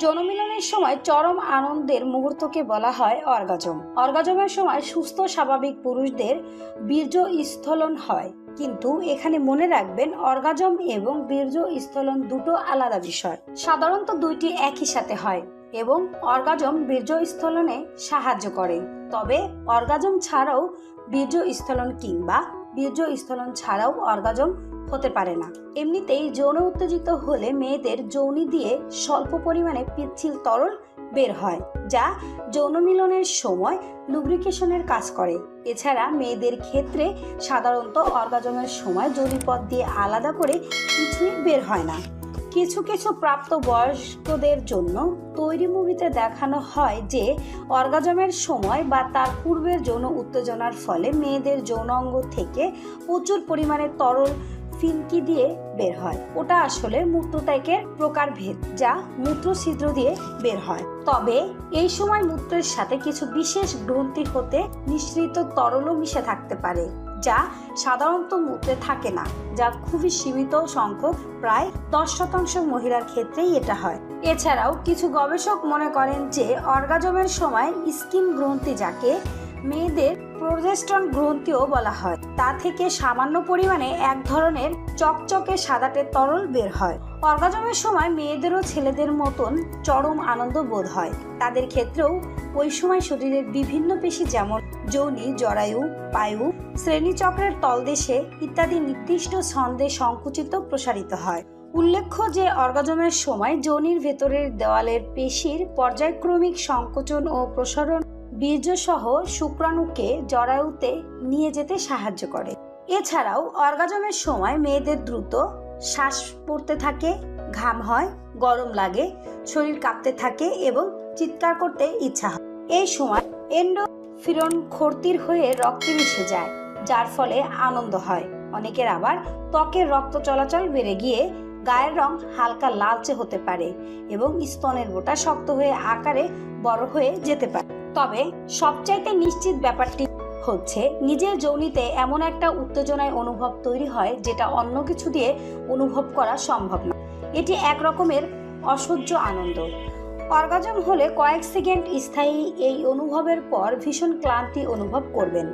যৌনমিলনের সময় চরম আনন্দের মুহূর্তকে বলা হয় অর্গাজম। অর্গাজমের সময় সুস্থ স্বাভাবিক পুরুষদের বীর্য স্খলন হয়, কিন্তু এখানে মনে রাখবেন অর্গাজম এবং বীর্য স্খলন দুটো আলাদা বিষয়। সাধারণত দুইটি একই সাথে হয় এবং অর্গাজম বীর্য স্খলনে সাহায্য করে, তবে অর্গাজম ছাড়াও বীর্য স্খলন কিংবা বীর্য স্খলন ছাড়াও অর্গাজম হতে পারে না। এমনিতেই যৌন উত্তেজিত হলে মেয়েদের যৌনি দিয়ে স্বল্প পরিমাণে পিচ্ছিল তরল বের হয়, যা যৌন মিলনের সময় লুব্রিকেশনের কাজ করে। এছাড়া মেয়েদের ক্ষেত্রে সাধারণত অর্গাজমের সময় যোনিপথ দিয়ে আলাদা করে কিছুই বের হয় না। কিছু কিছু প্রাপ্ত বয়স্কদের জন্য তৈরি মুভিতে দেখানো হয় যে অর্গাজমের সময় বা তার পূর্বের যৌন উত্তেজনার ফলে মেয়েদের যৌনাঙ্গ থেকে প্রচুর পরিমাণে তরল ফিনকি দিয়ে বের হয়। ওটা আসলে মূত্রত্যাগের প্রকারভেদ, যা মূত্রছিদ্র দিয়ে বের হয়। তবে এই সময় মূত্রের সাথে কিছু বিশেষ গ্রন্থি হতে নিঃসৃত তরলও মিশে থাকতে পারে, যা সাধারণত মূত্রে থাকে না, যা খুবই সীমিত সংখ্যক, প্রায় 10% মহিলার ক্ষেত্রেই এটা হয়। এছাড়াও কিছু গবেষক মনে করেন যে অর্গাজমের সময় স্কিন গ্রন্থি, যাকে মেয়েদের প্রোজেস্টেরন গ্রন্থিও বলা হয়, তা থেকে সামান্য পরিমাণে এক ধরনের চকচকে সাদাটে তরল বের হয়। অর্গাজমের সময় মেয়েদেরও ছেলেদের মতন চরম আনন্দ বোধ হয়। তাদের ক্ষেত্রেও ওই সময় শরীরের বিভিন্ন পেশি যেমন যোনি, জরায়ু, পায়ু, শ্রেণীচক্রের তলদেশে ইত্যাদি নির্দিষ্ট ছন্দে সংকুচিত প্রসারিত হয়। উল্লেখ্য যে অর্গাজমের সময় যোনির ভেতরের দেওয়ালের পেশির পর্যায়ক্রমিক সংকোচন ও প্রসারণ বীর্যসহ শুক্রাণুকে জরায়ুতে নিয়ে যেতে সাহায্য করে। এছাড়াও অর্গাজমের সময় মেয়েদের দ্রুত শ্বাস পড়তে থাকে, ঘাম হয়, গরম লাগে, শরীর কাঁপতে থাকে এবং চিৎকার করতে ইচ্ছা হয়। এই সময় এন্ডোফিরন খর্তির হয়ে রক্তে মিশে যায়, যার ফলে আনন্দ হয়। অনেকের আবার ত্বকের রক্ত চলাচল বেড়ে গিয়ে গায়ের রং হালকা লালচে হতে পারে এবং স্তনের বোটা শক্ত হয়ে আকারে বড় হয়ে যেতে পারে। তবে সবচাইতে নিশ্চিত ব্যাপারটি হচ্ছে নিজের যৌনিতে এমন একটা উত্তেজনায় অনুভব তৈরি হয় যেটা অন্য কিছু দিয়ে অনুভব করা সম্ভব না। এটি এক রকমের অসহ্য আনন্দ। অর্গাজম হলে কয়েক সেকেন্ড স্থায়ী এই অনুভবের পর ভীষণ ক্লান্তি অনুভব করবেন,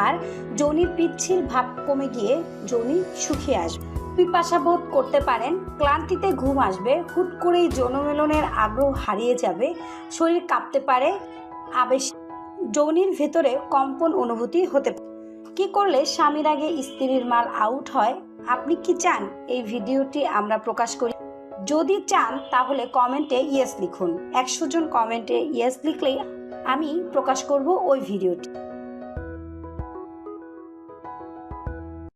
আর যৌনির পিচ্ছিল ভাব কমে গিয়ে যৌনি শুকিয়ে আসবে। পিপাসা বোধ করতে পারেন, ক্লান্তিতে ঘুম আসবে, হুট করেই যৌনমিলনের আগ্রহ হারিয়ে যাবে, শরীর কাঁপতে পারে, আবেশ যৌনির ভেতরে কম্পন অনুভূতি হতে পারে। কি করলে স্বামীর আগে স্ত্রীর মাল আউট হয়? আপনি কি চান এই ভিডিওটি আমরা প্রকাশ করি? যদি চান তাহলে কমেন্টে ইয়েস লিখুন। 100 জন কমেন্টে ইয়েস লিখলেই আমি প্রকাশ করব ওই ভিডিওটি।